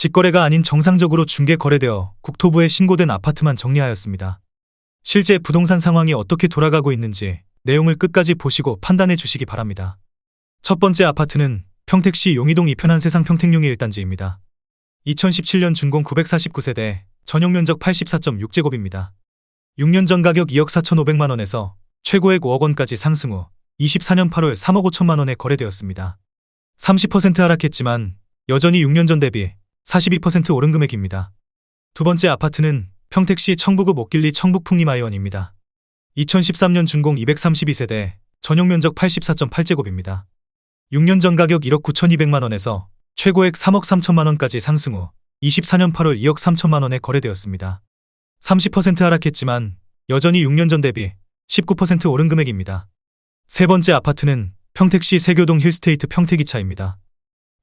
직거래가 아닌 정상적으로 중개 거래되어 국토부에 신고된 아파트만 정리하였습니다. 실제 부동산 상황이 어떻게 돌아가고 있는지 내용을 끝까지 보시고 판단해 주시기 바랍니다. 첫 번째 아파트는 평택시 용이동 이편한 세상 평택용이 1단지입니다. 2017년 준공 949세대, 전용면적 84.6제곱입니다. 6년 전 가격 2억 4,500만원에서 최고액 5억원까지 상승 후 24년 8월 3억 5천만원에 거래되었습니다. 30% 하락했지만 여전히 6년 전 대비 42% 오른 금액입니다. 두 번째 아파트는 평택시 청부구 목길리 청북풍림아이원입니다. 2013년 준공 232세대, 전용면적 84.8제곱입니다. 6년 전 가격 1억 9,200만원에서 최고액 3억 3천만원까지 상승 후 24년 8월 2억 3천만원에 거래되었습니다. 30% 하락했지만 여전히 6년 전 대비 19% 오른 금액입니다. 세 번째 아파트는 평택시 세교동 힐스테이트 평택이차입니다.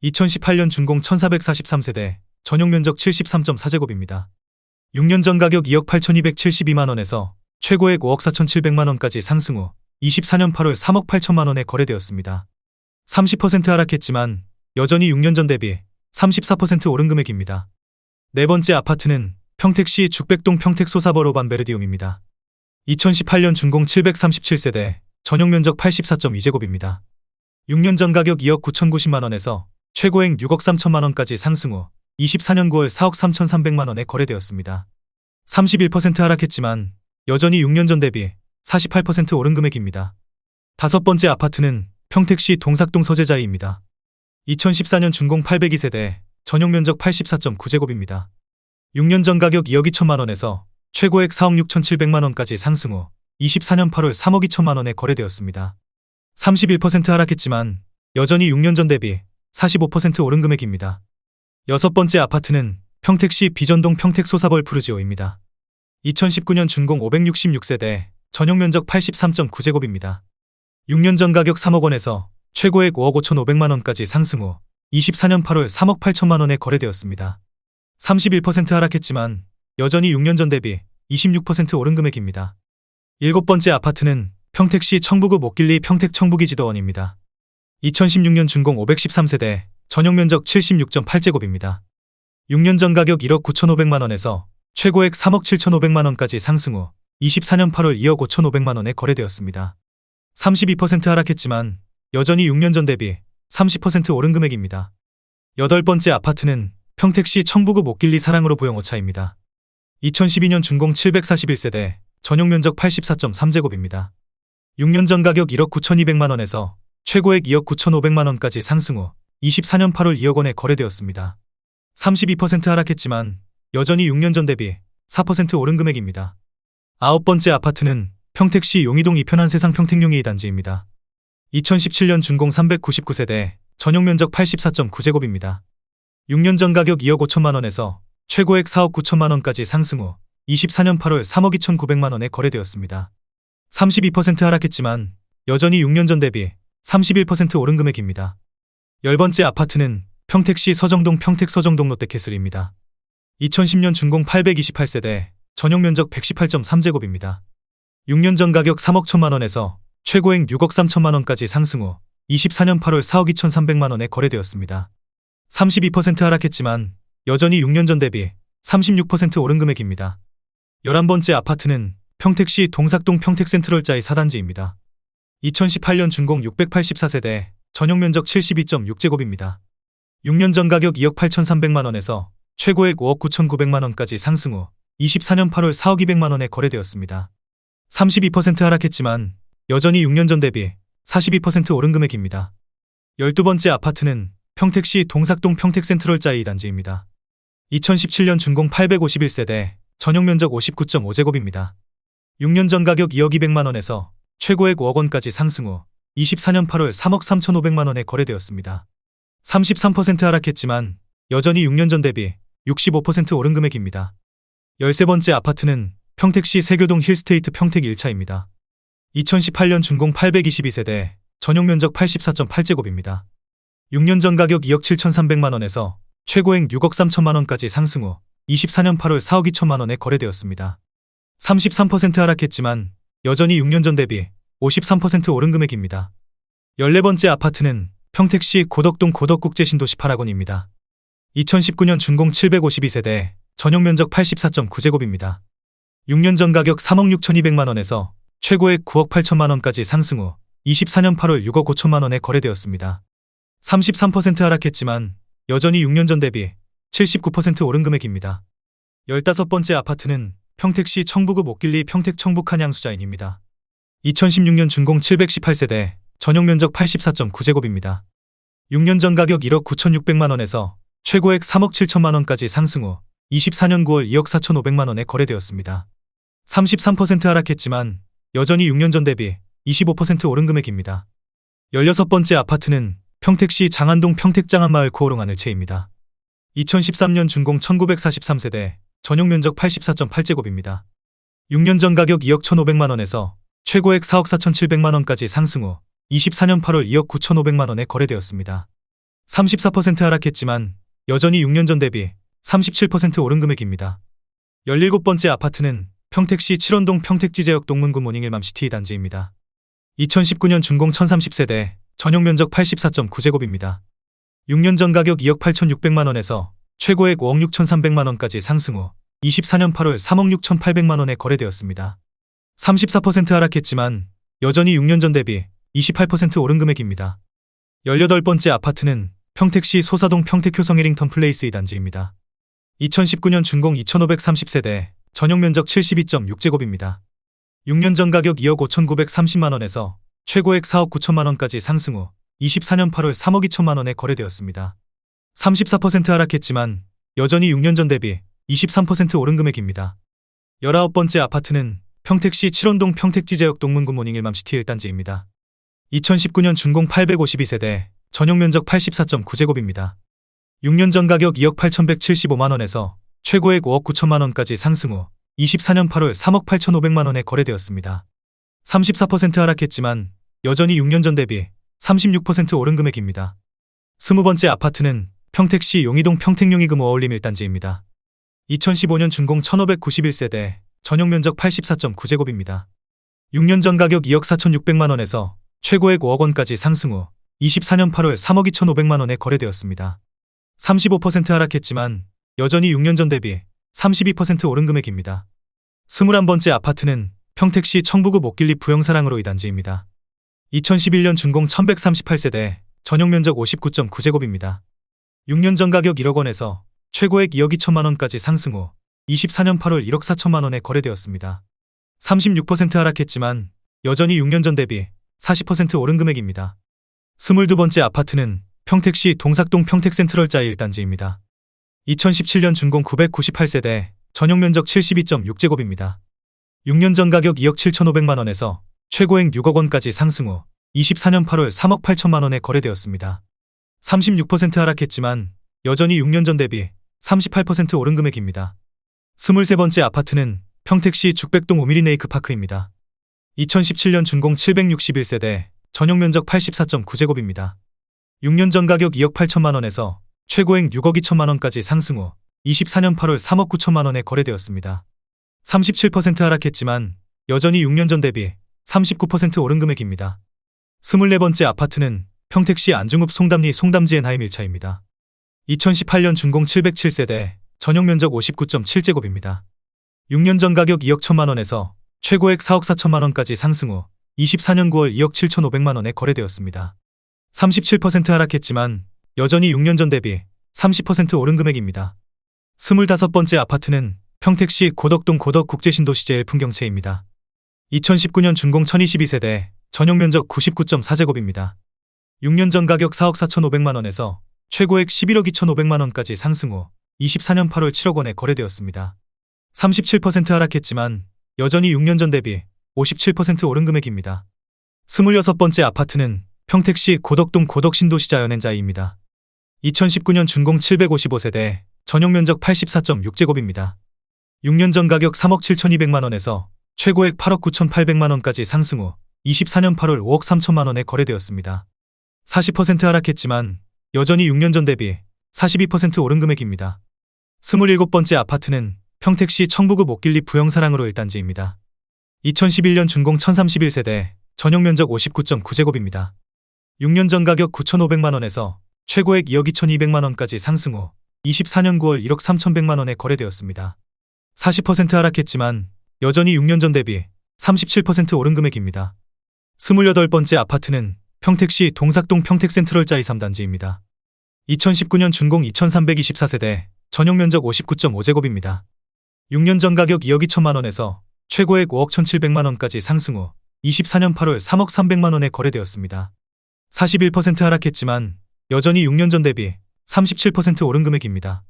2018년 준공 1443세대, 전용면적 73.4제곱입니다. 6년 전 가격 2억 8,272만원에서 최고액 5억 4,700만원까지 상승 후 24년 8월 3억 8천만원에 거래되었습니다. 30% 하락했지만 여전히 6년 전 대비 34% 오른 금액입니다. 네 번째 아파트는 평택시 죽백동 평택소사버로 반베르디움입니다. 2018년 준공 737세대, 전용면적 84.2제곱입니다. 6년 전 가격 2억 9,090만원에서 최고액 6억 3천만원까지 상승 후 24년 9월 4억 3,300만원에 거래되었습니다. 31% 하락했지만 여전히 6년 전 대비 48% 오른 금액입니다. 다섯 번째 아파트는 평택시 동삭동 서재자이입니다. 2014년 준공 802세대, 전용면적 84.9제곱입니다. 6년 전 가격 2억 2천만원에서 최고액 4억 6,700만원까지 상승 후 24년 8월 3억 2천만원에 거래되었습니다. 31% 하락했지만 여전히 6년 전 대비 45% 오른 금액입니다. 여섯 번째 아파트는 평택시 비전동 평택소사벌 푸르지오입니다. 2019년 준공 566세대, 전용면적 83.9제곱입니다. 6년 전 가격 3억원에서 최고액 5억 5,500만원까지 상승 후 24년 8월 3억 8천만원에 거래되었습니다. 31% 하락했지만 여전히 6년 전 대비 26% 오른 금액입니다. 일곱 번째 아파트는 평택시 청부구 목길리 평택청부기지도원입니다. 2016년 준공 513세대, 전용면적 76.8제곱입니다. 6년 전 가격 1억 9,500만원에서 최고액 3억 7,500만원까지 상승 후 24년 8월 2억 5,500만원에 거래되었습니다. 32% 하락했지만 여전히 6년 전 대비 30% 오른 금액입니다. 여덟 번째 아파트는 평택시 청부구 목길리 사랑으로 부영오차입니다. 2012년 준공 741세대, 전용면적 84.3제곱입니다. 6년 전 가격 1억 9,200만원에서 최고액 2억 9,500만원까지 상승 후 24년 8월 2억원에 거래되었습니다. 32% 하락했지만 여전히 6년 전 대비 4% 오른 금액입니다. 아홉 번째 아파트는 평택시 용이동 이편한 세상 평택용이 2단지입니다. 2017년 준공 399세대, 전용면적 84.9제곱입니다. 6년 전 가격 2억 5천만원에서 최고액 4억 9천만원까지 상승 후 24년 8월 3억 2,900만원에 거래되었습니다. 32% 하락했지만 여전히 6년 전 대비 31% 오른 금액입니다. 열 번째 아파트는 평택시 서정동 평택서정동 롯데캐슬입니다. 2010년 준공 828세대, 전용면적 118.3제곱입니다. 6년 전 가격 3억 1천만원에서 최고액 6억 3천만원까지 상승 후 24년 8월 4억 2,300만원에 거래되었습니다. 32% 하락했지만 여전히 6년 전 대비 36% 오른 금액입니다. 11번째 아파트는 평택시 동삭동 평택센트럴자이 4단지입니다. 2018년 준공 684세대, 전용면적 72.6제곱입니다. 6년 전 가격 2억 8,300만원에서 최고액 5억 9,900만원까지 상승 후 24년 8월 4억 200만원에 거래되었습니다. 32% 하락했지만 여전히 6년 전 대비 42% 오른 금액입니다. 12번째 아파트는 평택시 동삭동 평택센트럴자이 2단지입니다. 2017년 준공 851세대, 전용면적 59.5제곱입니다. 6년 전 가격 2억 200만원에서 최고액 5억원까지 상승 후 24년 8월 3억 3,500만원에 거래되었습니다. 33% 하락했지만 여전히 6년 전 대비 65% 오른 금액입니다. 13번째 아파트는 평택시 세교동 힐스테이트 평택 1차입니다. 2018년 준공 822세대, 전용면적 84.8제곱입니다. 6년 전 가격 2억 7,300만원에서 최고액 6억 3천만원까지 상승 후 24년 8월 4억 2천만원에 거래되었습니다. 33% 하락했지만 여전히 6년 전 대비 53% 오른 금액입니다. 14번째 아파트는 평택시 고덕동 고덕국제신도시 8학원입니다. 2019년 준공 752세대, 전용면적 84.9제곱입니다. 6년 전 가격 3억 6,200만원에서 최고액 9억 8천만원까지 상승 후 24년 8월 6억 5천만원에 거래되었습니다. 33% 하락했지만 여전히 6년 전 대비 79% 오른 금액입니다. 15번째 아파트는 평택시 청부구 목길리 평택 청북 한양수자인입니다. 2016년 준공 718세대, 전용면적 84.9제곱입니다. 6년 전 가격 1억 9,600만원에서 최고액 3억 7천만원까지 상승 후 24년 9월 2억 4,500만원에 거래되었습니다. 33% 하락했지만 여전히 6년 전 대비 25% 오른 금액입니다. 16번째 아파트는 평택시 장안동 평택장안마을 코오롱 하늘채입니다. 2013년 준공 1943세대, 전용면적 84.8제곱입니다. 6년 전 가격 2억 1,500만원에서 최고액 4억 4,700만원까지 상승 후 24년 8월 2억 9,500만원에 거래되었습니다. 34% 하락했지만 여전히 6년 전 대비 37% 오른 금액입니다. 17번째 아파트는 평택시 칠원동 평택지제역 동문구 모닝일맘시티 단지입니다. 2019년 준공 1030세대, 전용면적 84.9제곱입니다. 6년 전 가격 2억 8,600만원에서 최고액 5억 6,300만원까지 상승 후 24년 8월 3억 6,800만원에 거래되었습니다. 34% 하락했지만 여전히 6년 전 대비 28% 오른 금액입니다. 18번째 아파트는 평택시 소사동 평택효성 해링턴 플레이스 2단지입니다. 2019년 준공 2530세대, 전용면적 72.6제곱입니다. 6년 전 가격 2억 5,930만원에서 최고액 4억 9천만원까지 상승 후 24년 8월 3억 2천만원에 거래되었습니다. 34% 하락했지만 여전히 6년 전 대비 23% 오른 금액입니다. 19번째 아파트는 평택시 칠원동 평택지제역 동문구 모닝일맘시티 1단지입니다. 2019년 준공 852세대, 전용면적 84.9제곱입니다. 6년 전 가격 2억 8,175만원에서 최고액 5억 9천만원까지 상승 후 24년 8월 3억 8,500만원에 거래되었습니다. 34% 하락했지만 여전히 6년 전 대비 36% 오른 금액입니다. 20번째 아파트는 평택시 용이동 평택용이금 어울림 1단지입니다. 2015년 준공 1591세대, 전용면적 84.9제곱입니다. 6년 전 가격 2억 4,600만원에서 최고액 5억원까지 상승 후 24년 8월 3억 2,500만원에 거래되었습니다. 35% 하락했지만 여전히 6년 전 대비 32% 오른 금액입니다. 21번째 아파트는 평택시 청부구 목길리 부영사랑으로 2단지입니다. 2011년 준공 1138세대, 전용면적 59.9제곱입니다. 6년 전 가격 1억원에서 최고액 2억 2천만원까지 상승 후 24년 8월 1억 4천만원에 거래되었습니다. 36% 하락했지만 여전히 6년 전 대비 40% 오른 금액입니다. 22번째 아파트는 평택시 동삭동 평택센트럴자이 1단지입니다. 2017년 준공 998세대, 전용면적 72.6제곱입니다. 6년 전 가격 2억 7,500만원에서 최고액 6억원까지 상승 후 24년 8월 3억 8천만원에 거래되었습니다. 36% 하락했지만 여전히 6년 전 대비 38% 오른 금액입니다. 23번째 아파트는 평택시 죽백동 오미리네이크파크입니다. 2017년 준공 761세대, 전용면적 84.9제곱입니다. 6년 전 가격 2억 8천만원에서 최고액 6억 2천만원까지 상승 후 24년 8월 3억 9천만원에 거래되었습니다. 37% 하락했지만 여전히 6년 전 대비 39% 오른 금액입니다. 24번째 아파트는 평택시 안중읍 송담리 송담지엔 하임 1차입니다. 2018년 준공 707세대, 전용면적 59.7제곱입니다. 6년 전 가격 2억 1천만원에서 최고액 4억 4천만원까지 상승 후 24년 9월 2억 7,500만원에 거래되었습니다. 37% 하락했지만 여전히 6년 전 대비 30% 오른 금액입니다. 25번째 아파트는 평택시 고덕동 고덕국제신도시 제1풍경채입니다. 2019년 준공 1022세대, 전용면적 99.4제곱입니다. 6년 전 가격 4억 4,500만원에서 최고액 11억 2,500만원까지 상승 후 24년 8월 7억원에 거래되었습니다. 37% 하락했지만 여전히 6년 전 대비 57% 오른 금액입니다. 26번째 아파트는 평택시 고덕동 고덕신도시자연엔자이입니다. 2019년 준공 755세대, 전용면적 84.6제곱입니다. 6년 전 가격 3억 7,200만원에서 최고액 8억 9,800만원까지 상승 후 24년 8월 5억 3천만원에 거래되었습니다. 40% 하락했지만 여전히 6년 전 대비 42% 오른 금액입니다. 27번째 아파트는 평택시 청부구 목길리 부영사랑으로 1단지입니다. 2011년 준공 1031세대, 전용면적 59.9제곱입니다. 6년 전 가격 9,500만원에서 최고액 2억 2,200만원까지 상승 후 24년 9월 1억 3,100만 원에 거래되었습니다. 40% 하락했지만 여전히 6년 전 대비 37% 오른 금액입니다. 28번째 아파트는 평택시 동삭동 평택센트럴자이 3단지입니다. 2019년 준공 2324세대, 전용 면적 59.5제곱입니다. 6년 전 가격 2억 2천만 원에서 최고액 5억 1,700만 원까지 상승 후 24년 8월 3억 300만 원에 거래되었습니다. 41% 하락했지만 여전히 6년 전 대비 37% 오른 금액입니다.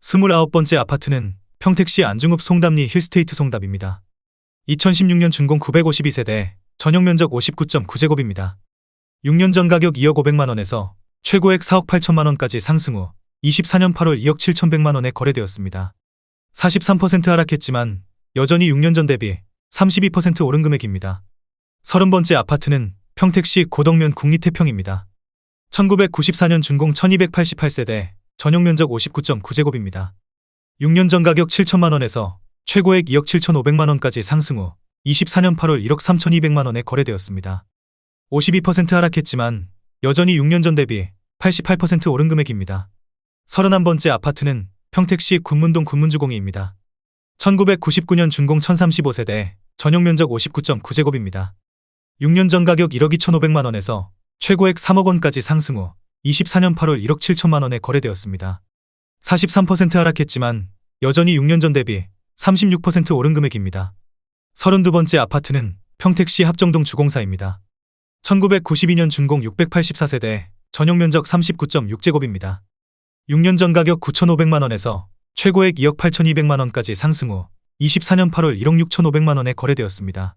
29번째 아파트는 평택시 안중읍 송담리 힐스테이트 송담입니다. 2016년 준공 952세대, 전용 면적 59.9제곱입니다. 6년 전 가격 2억 500만 원에서 최고액 4억 8천만 원까지 상승 후 24년 8월 2억 7,100만 원에 거래되었습니다. 43% 하락했지만 여전히 6년 전 대비 32% 오른 금액입니다. 30번째 아파트는 평택시 고덕면 국리태평입니다. 1994년 준공 1288세대, 전용 면적 59.9제곱입니다. 6년 전 가격 7천만 원에서 최고액 2억 7,500만 원까지 상승 후 24년 8월 1억 3,200만 원에 거래되었습니다. 52% 하락했지만 여전히 6년 전 대비 88% 오른 금액입니다. 31번째 아파트는 평택시 군문동 군문주공이입니다. 1999년 준공 1035세대, 전용 면적 59.9제곱입니다. 6년 전 가격 1억 2,500만 원에서 최고액 3억 원까지 상승 후 24년 8월 1억 7천만 원에 거래되었습니다. 43% 하락했지만 여전히 6년 전 대비 36% 오른 금액입니다. 32번째 아파트는 평택시 합정동 주공사입니다. 1992년 준공 684세대, 전용 면적 39.6제곱입니다. 6년 전 가격 9,500만 원에서 최고액 2억 8,200만 원까지 상승 후 24년 8월 1억 6,500만 원에 거래되었습니다.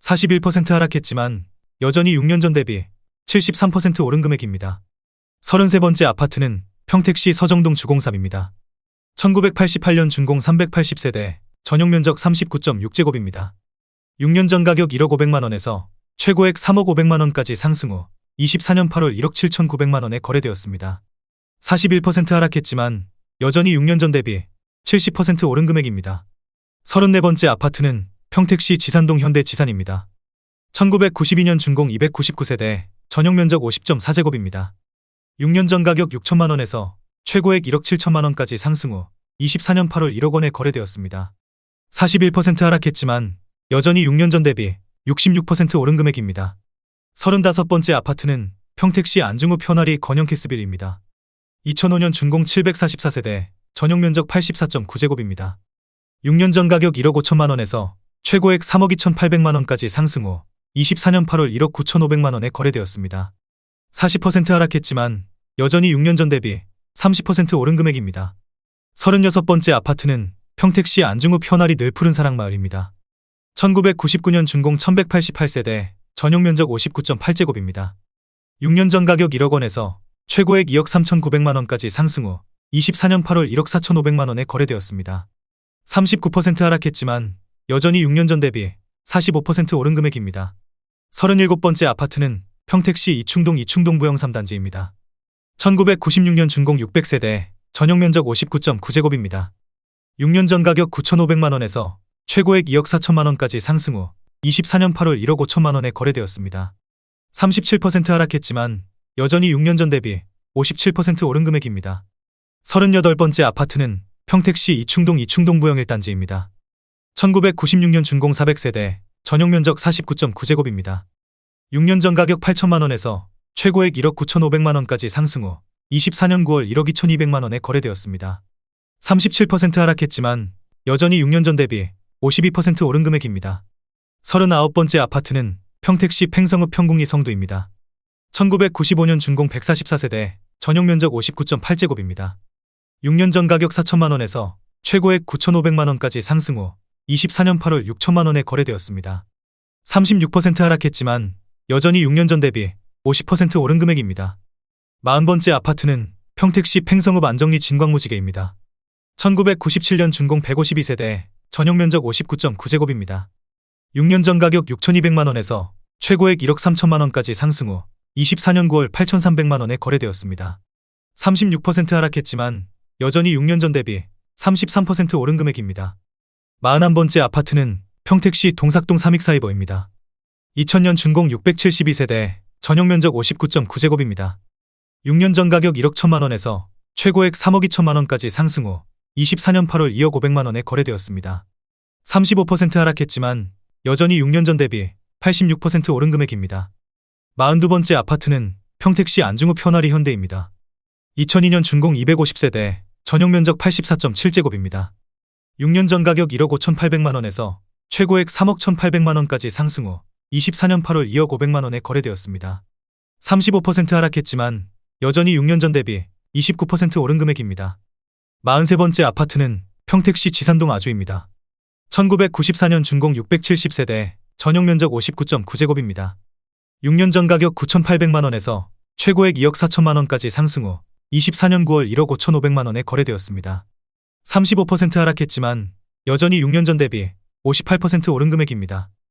41% 하락했지만 여전히 6년 전 대비 73% 오른 금액입니다. 33번째 아파트는 평택시 서정동 주공삼입니다. 1988년 준공 380세대, 전용 면적 39.6제곱입니다. 6년 전 가격 1억 500만 원에서 최고액 3억 500만 원까지 상승 후 24년 8월 1억 7,900만 원에 거래되었습니다. 41% 하락했지만 여전히 6년 전 대비 70% 오른 금액입니다. 34번째 아파트는 평택시 지산동 현대지산입니다. 1992년 준공 299세대, 전용 면적 50.4제곱입니다. 6년 전 가격 6천만 원에서 최고액 1억 7천만 원까지 상승 후 24년 8월 1억 원에 거래되었습니다. 41% 하락했지만 여전히 6년 전 대비 66% 오른 금액입니다. 35번째 아파트는 평택시 안중읍 현아리 건영캐스빌입니다. 2005년 준공 744세대, 전용 면적 84.9제곱입니다. 6년 전 가격 1억 5천만 원에서 최고액 3억 2,800만 원까지 상승 후 24년 8월 1억 9,500만 원에 거래되었습니다. 40% 하락했지만 여전히 6년 전 대비 30% 오른 금액입니다. 36번째 아파트는 평택시 안중읍 현아리 늘푸른 사랑마을입니다. 1999년 준공 1188세대, 전용 면적 59.8제곱입니다. 6년 전 가격 1억 원에서 최고액 2억 3,900만 원까지 상승 후 24년 8월 1억 4,500만 원에 거래되었습니다. 39% 하락했지만 여전히 6년 전 대비 45% 오른 금액입니다. 37번째 아파트는 평택시 이충동 부영 3단지입니다. 1996년 준공 600세대, 전용 면적 59.9제곱입니다. 6년 전 가격 9,500만 원에서 최고액 2억 4천만 원까지 상승 후 24년 8월 1억 5천만 원에 거래되었습니다. 37% 하락했지만 여전히 6년 전 대비 57% 오른 금액입니다. 38번째 아파트는 평택시 이충동 부영 1단지입니다. 1996년 준공 400세대, 전용 면적 49.9제곱입니다. 6년 전 가격 8천만 원에서 최고액 1억 9,500만 원까지 상승 후 24년 9월 1억 2,200만 원에 거래되었습니다. 37% 하락했지만 여전히 6년 전 대비 52% 오른 금액입니다. 39번째 아파트는 평택시 팽성읍 평궁리 성두입니다. 1995년 준공 144세대, 전용 면적 59.8제곱입니다. 6년 전 가격 4천만 원에서 최고액 9,500만 원까지 상승 후 24년 8월 6천만 원에 거래되었습니다. 36% 하락했지만 여전히 6년 전 대비 50% 오른 금액입니다. 40번째 아파트는 평택시 팽성읍 안정리 진광무지개입니다. 1997년 준공 152세대, 전용 면적 59.9제곱입니다. 6년 전 가격 6,200만 원에서 최고액 1억 3천만 원까지 상승 후 24년 9월 8,300만 원에 거래되었습니다. 36% 하락했지만 여전히 6년 전 대비 33% 오른 금액입니다. 41번째 아파트는 평택시 동삭동 삼익사이버입니다. 2000년 준공 672세대, 전용 면적 59.9제곱입니다. 6년 전 가격 1억 1천만 원에서 최고액 3억 2천만 원까지 상승 후 24년 8월 2억 5백만 원에 거래되었습니다. 35% 하락했지만 여전히 6년 전 대비 86% 오른 금액입니다. 42번째 아파트는 평택시 안중읍 현아리 현대입니다. 2002년 준공 250세대, 전용 면적 84.7제곱입니다. 6년 전 가격 1억 5천8백만 원에서 최고액 3억 1,800만 원까지 상승 후 24년 8월 2억 5백만 원에 거래되었습니다. 35% 하락했지만 여전히 6년 전 대비 29% 오른 금액입니다. 43번째 아파트는 평택시 지산동 아주입니다. 1994년 준공 670세대, 전용 면적 59.9제곱입니다. 6년 전 가격 9,800만 원에서 최고액 2억 4천만 원까지 상승 후 24년 9월 1억 5,500만 원에 거래되었습니다. 35% 하락했지만 여전히 6년 전 대비 58% 오른 금액입니다.